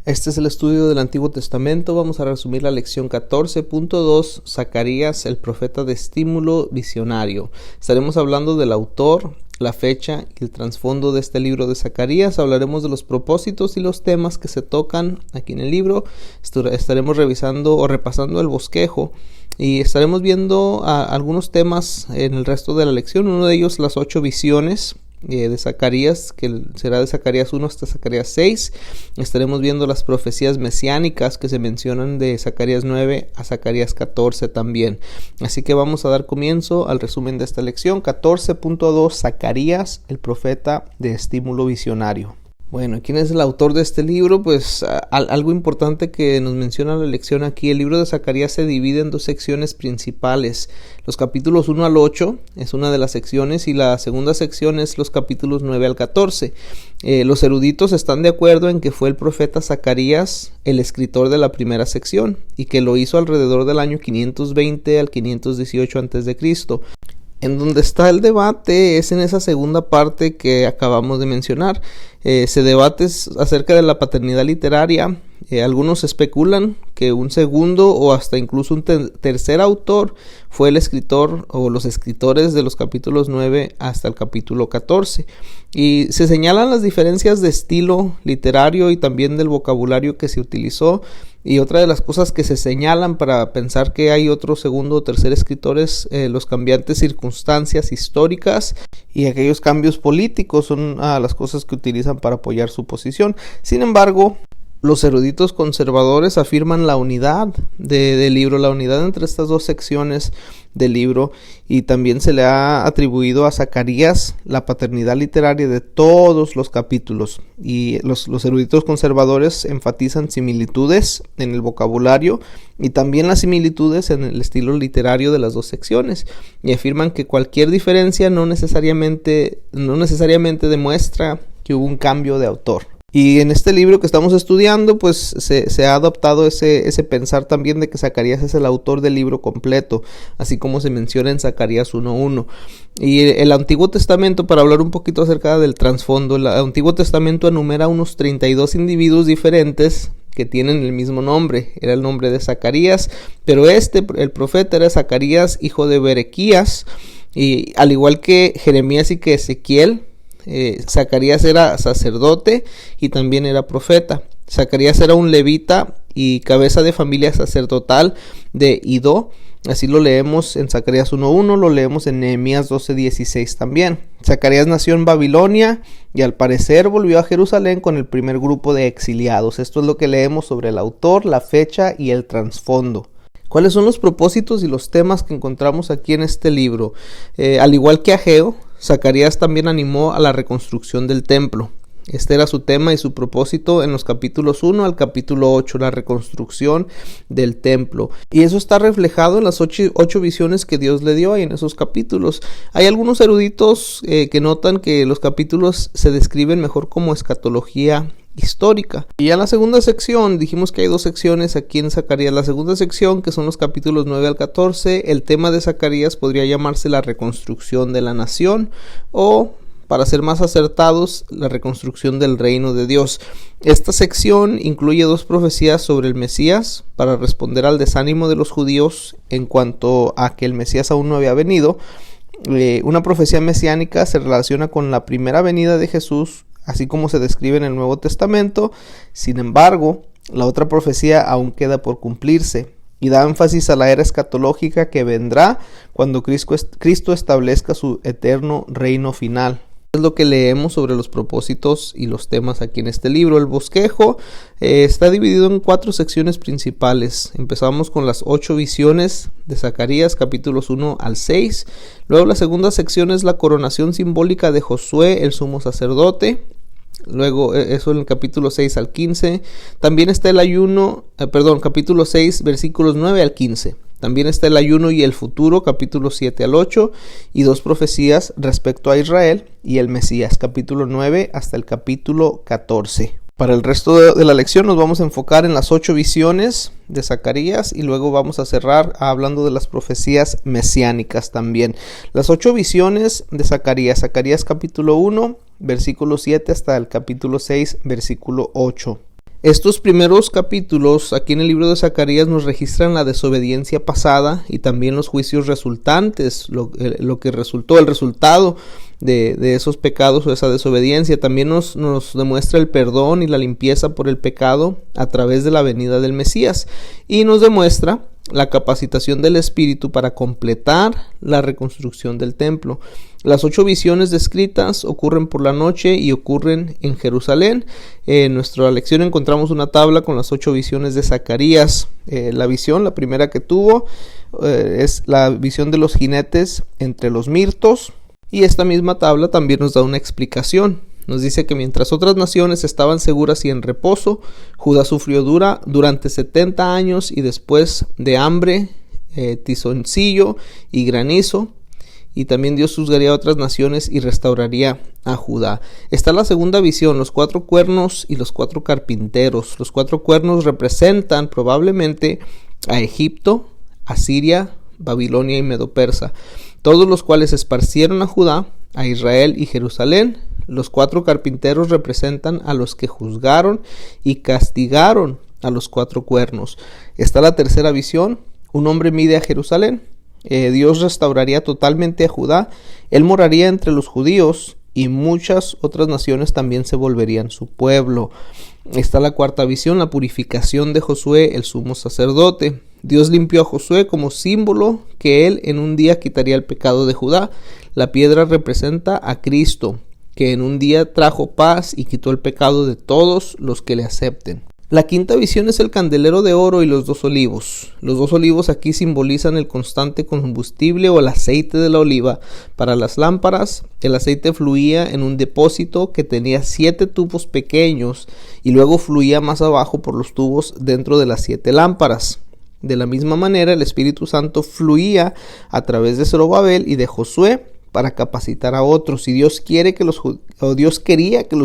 Este es el estudio del Antiguo Testamento. Vamos a resumir la lección 14.2, Zacarías, el profeta de estímulo visionario. Estaremos hablando del autor, la fecha y el trasfondo de este libro de Zacarías. Hablaremos de los propósitos y los temas que se tocan aquí en el libro. Estaremos revisando o repasando el bosquejo y estaremos viendo algunos temas en el resto de la lección. Uno de ellos, las 8 visiones de Zacarías, que será de Zacarías 1 hasta Zacarías 6. Estaremos viendo las profecías mesiánicas que se mencionan de Zacarías 9 a Zacarías 14 también. Así que vamos a dar comienzo al resumen de esta lección 14.2, Zacarías, el profeta de estímulo visionario. Bueno, ¿quién es el autor de este libro? Pues algo importante que nos menciona la lección aquí. El libro de Zacarías se divide en 2 secciones principales. Los capítulos 1 al 8 es una de las secciones y la segunda sección es los capítulos 9 al 14. Los eruditos están de acuerdo en que fue el profeta Zacarías el escritor de la primera sección y que lo hizo alrededor del año 520 al 518 a.C. En donde está el debate es en esa segunda parte que acabamos de mencionar. Se debate acerca de la paternidad literaria. Algunos especulan que un segundo o hasta incluso un tercer autor fue el escritor o los escritores de los capítulos 9 hasta el capítulo 14. Y se señalan las diferencias de estilo literario y también del vocabulario que se utilizó. Y otra de las cosas que se señalan para pensar que hay otro segundo o tercer escritores, los cambiantes circunstancias históricas y aquellos cambios políticos son las cosas que utilizan para apoyar su posición. Sin embargo, los eruditos conservadores afirman la unidad del libro, la unidad entre estas 2 secciones del libro, y también se le ha atribuido a Zacarías la paternidad literaria de todos los capítulos. Y los eruditos conservadores enfatizan similitudes en el vocabulario y también las similitudes en el estilo literario de las 2 secciones, y afirman que cualquier diferencia no necesariamente demuestra que hubo un cambio de autor. Y en este libro que estamos estudiando, pues se ha adoptado ese pensar también de que Zacarías es el autor del libro completo, así como se menciona en Zacarías 1.1. Y el Antiguo Testamento, para hablar un poquito acerca del trasfondo, el Antiguo Testamento enumera unos 32 individuos diferentes que tienen el mismo nombre. Era el nombre de Zacarías, pero el profeta era Zacarías, hijo de Berequías, y al igual que Jeremías y que Ezequiel, Zacarías era sacerdote y también era profeta. Zacarías era un levita y cabeza de familia sacerdotal de Idó. Así lo leemos en Zacarías 1.1, lo leemos en Nehemías 12.16 también. Zacarías nació en Babilonia y al parecer volvió a Jerusalén con el primer grupo de exiliados. Esto es lo que leemos sobre el autor, la fecha y el trasfondo. ¿Cuáles son los propósitos y los temas que encontramos aquí en este libro? Al igual que Ageo, Zacarías también animó a la reconstrucción del templo. Este era su tema y su propósito en los capítulos 1 al capítulo 8, la reconstrucción del templo. Y eso está reflejado en las 8 visiones que Dios le dio ahí en esos capítulos. Hay algunos eruditos que notan que los capítulos se describen mejor como escatología histórica. Y ya en la segunda sección, dijimos que hay 2 secciones aquí en Zacarías. La segunda sección, que son los capítulos 9 al 14, el tema de Zacarías podría llamarse la reconstrucción de la nación o, para ser más acertados, la reconstrucción del reino de Dios. Esta sección incluye 2 profecías sobre el Mesías para responder al desánimo de los judíos en cuanto a que el Mesías aún no había venido. Una profecía mesiánica se relaciona con la primera venida de Jesús, así como se describe en el Nuevo Testamento. Sin embargo, la otra profecía aún queda por cumplirse y da énfasis a la era escatológica que vendrá cuando Cristo establezca su eterno reino final. Es lo que leemos sobre los propósitos y los temas aquí en este libro. El bosquejo está dividido en 4 secciones principales. Empezamos con las 8 visiones de Zacarías, capítulos 1 al 6. Luego la segunda sección es la coronación simbólica de Josué, el sumo sacerdote. Luego eso en el capítulo 6 al 15. También está el ayuno, capítulo 6, versículos 9 al 15. También está el ayuno y el futuro, capítulo 7 al 8, y 2 profecías respecto a Israel y el Mesías, capítulo 9 hasta el capítulo 14. Para el resto de la lección nos vamos a enfocar en las 8 visiones de Zacarías y luego vamos a cerrar hablando de las profecías mesiánicas también. Las 8 visiones de Zacarías. Zacarías capítulo 1, versículo 7 hasta el capítulo 6, versículo 8. Estos primeros capítulos aquí en el libro de Zacarías nos registran la desobediencia pasada y también los juicios resultantes, lo que resultó, el resultado de esos pecados o esa desobediencia. También nos demuestra el perdón y la limpieza por el pecado a través de la venida del Mesías, y nos demuestra la capacitación del Espíritu para completar la reconstrucción del templo. Las 8 visiones descritas ocurren por la noche y ocurren en Jerusalén. En nuestra lección encontramos una tabla con las 8 visiones de Zacarías. La primera que tuvo, es la visión de los jinetes entre los mirtos, y esta misma tabla también nos da una explicación. Nos dice que mientras otras naciones estaban seguras y en reposo, Judá sufrió durante 70 años y después de hambre, tizoncillo y granizo. Y también Dios juzgaría a otras naciones y restauraría a Judá. Está la segunda visión, los 4 cuernos y los 4 carpinteros. Los 4 cuernos representan probablemente a Egipto, Asiria, Babilonia y Medo-Persa, todos los cuales esparcieron a Judá, a Israel y Jerusalén. Los 4 carpinteros representan a los que juzgaron y castigaron a los 4 cuernos. Está la tercera visión, un hombre mide a Jerusalén. Dios restauraría totalmente a Judá, él moraría entre los judíos y muchas otras naciones también se volverían su pueblo. Está la cuarta visión, la purificación de Josué, el sumo sacerdote. Dios limpió a Josué como símbolo que él en un día quitaría el pecado de Judá. La piedra representa a Cristo, que en un día trajo paz y quitó el pecado de todos los que le acepten. La quinta visión es el candelero de oro y los 2 olivos. Los 2 olivos aquí simbolizan el constante combustible o el aceite de la oliva para las lámparas. El aceite fluía en un depósito que tenía 7 tubos pequeños y luego fluía más abajo por los tubos dentro de las 7 lámparas. De la misma manera, el Espíritu Santo fluía a través de Zorobabel y de Josué para capacitar a otros, y Dios quería que los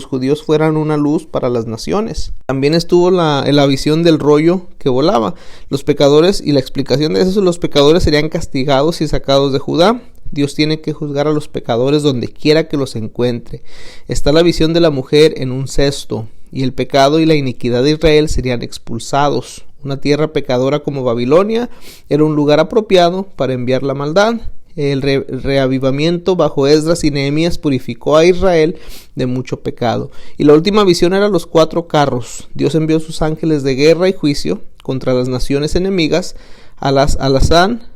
judíos fueran una luz para las naciones. También estuvo la visión del rollo que volaba. Los pecadores, y la explicación de eso, los pecadores serían castigados y sacados de Judá. Dios tiene que juzgar a los pecadores donde quiera que los encuentre. Está la visión de la mujer en un cesto, y el pecado y la iniquidad de Israel serían expulsados. Una tierra pecadora como Babilonia era un lugar apropiado para enviar la maldad. El reavivamiento bajo Esdras y Nehemías purificó a Israel de mucho pecado. Y la última visión era los 4 carros. Dios envió sus ángeles de guerra y juicio contra las naciones enemigas. Alazán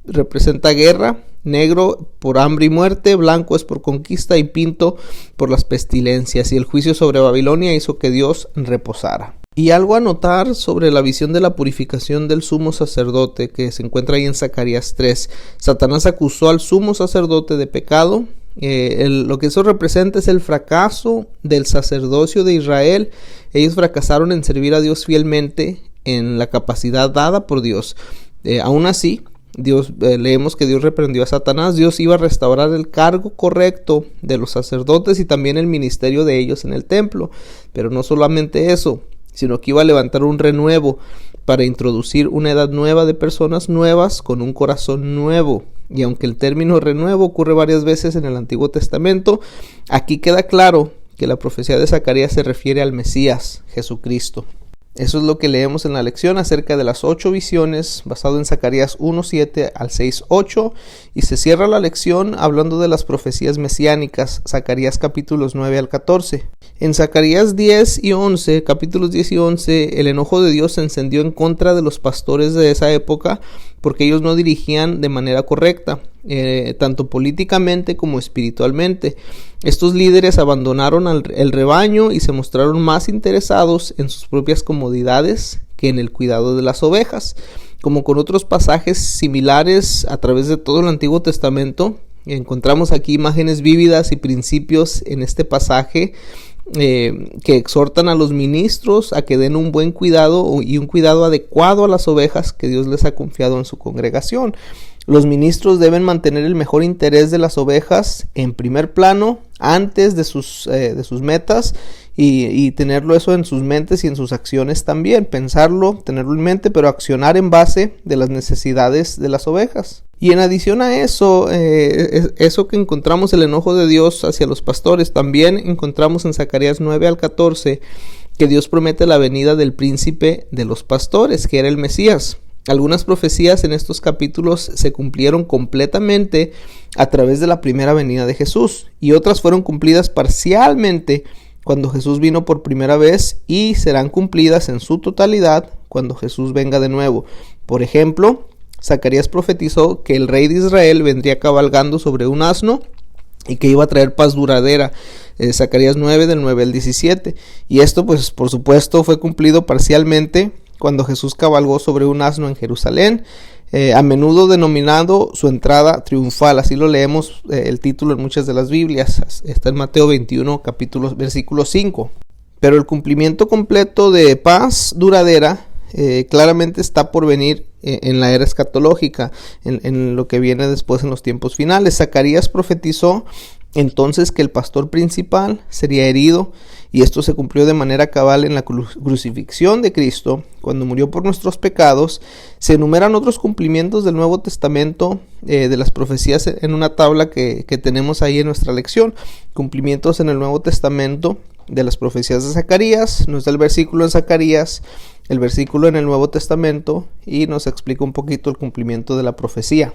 representa guerra, negro por hambre y muerte, blanco es por conquista y pinto por las pestilencias. Y el juicio sobre Babilonia hizo que Dios reposara. Y algo a notar sobre la visión de la purificación del sumo sacerdote que se encuentra ahí en Zacarías 3. Satanás acusó al sumo sacerdote de pecado. Lo que eso representa es el fracaso del sacerdocio de Israel. Ellos fracasaron en servir a Dios fielmente en la capacidad dada por Dios. Aún así, leemos que Dios reprendió a Satanás. Dios iba a restaurar el cargo correcto de los sacerdotes y también el ministerio de ellos en el templo. Pero no solamente eso, sino que iba a levantar un renuevo para introducir una edad nueva de personas nuevas con un corazón nuevo. Y aunque el término renuevo ocurre varias veces en el Antiguo Testamento, aquí queda claro que la profecía de Zacarías se refiere al Mesías, Jesucristo. Eso es lo que leemos en la lección acerca de las 8 visiones, basado en Zacarías 1:7 al 6:8, y se cierra la lección hablando de las profecías mesiánicas, Zacarías capítulos 9 al 14. En Zacarías 10 y 11, capítulos 10 y 11, el enojo de Dios se encendió en contra de los pastores de esa época porque ellos no dirigían de manera correcta, tanto políticamente como espiritualmente. Estos líderes abandonaron el rebaño y se mostraron más interesados en sus propias comodidades que en el cuidado de las ovejas. Como con otros pasajes similares a través de todo el Antiguo Testamento, encontramos aquí imágenes vívidas y principios en este pasaje que exhortan a los ministros a que den un buen cuidado y un cuidado adecuado a las ovejas que Dios les ha confiado en su congregación. Los ministros deben mantener el mejor interés de las ovejas en primer plano antes de sus metas y tenerlo eso en sus mentes y en sus acciones también, pensarlo, tenerlo en mente, pero accionar en base de las necesidades de las ovejas. Y en adición a eso, eso que encontramos el enojo de Dios hacia los pastores, también encontramos en Zacarías 9 al 14 que Dios promete la venida del príncipe de los pastores, que era el Mesías. Algunas profecías en estos capítulos se cumplieron completamente a través de la primera venida de Jesús, y otras fueron cumplidas parcialmente cuando Jesús vino por primera vez, y serán cumplidas en su totalidad cuando Jesús venga de nuevo. Por ejemplo, Zacarías profetizó que el rey de Israel vendría cabalgando sobre un asno y que iba a traer paz duradera. Zacarías 9, del 9 al 17. Y esto, pues, por supuesto, fue cumplido parcialmente cuando Jesús cabalgó sobre un asno en Jerusalén, a menudo denominado su entrada triunfal. Así lo leemos el título en muchas de las Biblias. Está en Mateo 21, versículo 5. Pero el cumplimiento completo de paz duradera claramente está por venir en la era escatológica, en lo que viene después en los tiempos finales. Zacarías profetizó entonces que el pastor principal sería herido, y esto se cumplió de manera cabal en la crucifixión de Cristo, cuando murió por nuestros pecados. Se enumeran otros cumplimientos del Nuevo Testamento, de las profecías, en una tabla que tenemos ahí en nuestra lección. Cumplimientos en el Nuevo Testamento de las profecías de Zacarías. Nos da el versículo en Zacarías, el versículo en el Nuevo Testamento, y nos explica un poquito el cumplimiento de la profecía.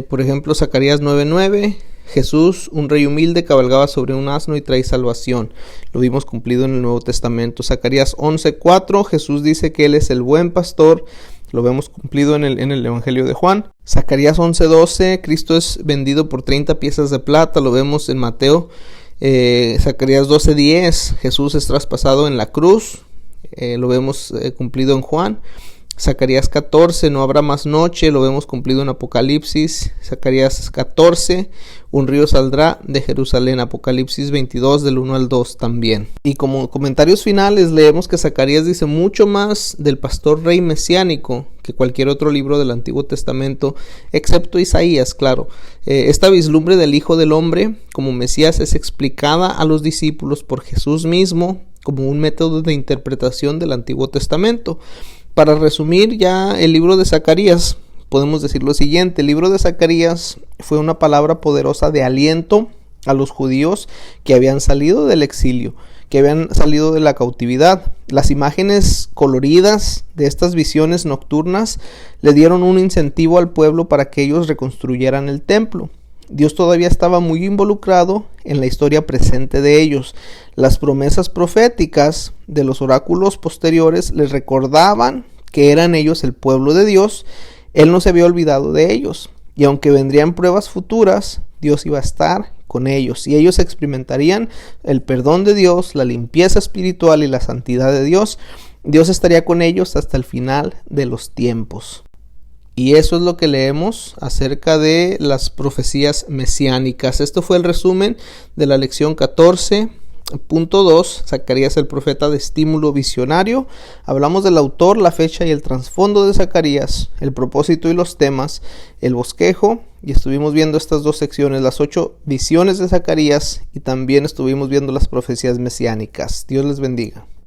Por ejemplo, Zacarías 9:9, Jesús, un rey humilde, cabalgaba sobre un asno y trae salvación. Lo vimos cumplido en el Nuevo Testamento. Zacarías 11:4, Jesús dice que Él es el buen pastor. Lo vemos cumplido en el Evangelio de Juan. Zacarías 11:12, Cristo es vendido por 30 piezas de plata. Lo vemos en Mateo. Zacarías 12:10, Jesús es traspasado en la cruz. Lo vemos cumplido en Juan. Zacarías 14, no habrá más noche, lo vemos cumplido en Apocalipsis. Zacarías 14, un río saldrá de Jerusalén. Apocalipsis 22, del 1 al 2 también. Y como comentarios finales leemos que Zacarías dice mucho más del pastor rey mesiánico que cualquier otro libro del Antiguo Testamento, excepto Isaías, claro. Esta vislumbre del Hijo del Hombre como Mesías es explicada a los discípulos por Jesús mismo como un método de interpretación del Antiguo Testamento. Para resumir ya el libro de Zacarías, podemos decir lo siguiente: el libro de Zacarías fue una palabra poderosa de aliento a los judíos que habían salido del exilio, que habían salido de la cautividad. Las imágenes coloridas de estas visiones nocturnas le dieron un incentivo al pueblo para que ellos reconstruyeran el templo. Dios todavía estaba muy involucrado en la historia presente de ellos. Las promesas proféticas de los oráculos posteriores les recordaban que eran ellos el pueblo de Dios. Él no se había olvidado de ellos, y aunque vendrían pruebas futuras, Dios iba a estar con ellos, y ellos experimentarían el perdón de Dios, la limpieza espiritual y la santidad de Dios. Dios estaría con ellos hasta el final de los tiempos. Y eso es lo que leemos acerca de las profecías mesiánicas. Esto fue el resumen de la lección 14.2, Zacarías el profeta de estímulo visionario. Hablamos del autor, la fecha y el trasfondo de Zacarías, el propósito y los temas, el bosquejo, y estuvimos viendo estas dos secciones, las 8 visiones de Zacarías, y también estuvimos viendo las profecías mesiánicas. Dios les bendiga.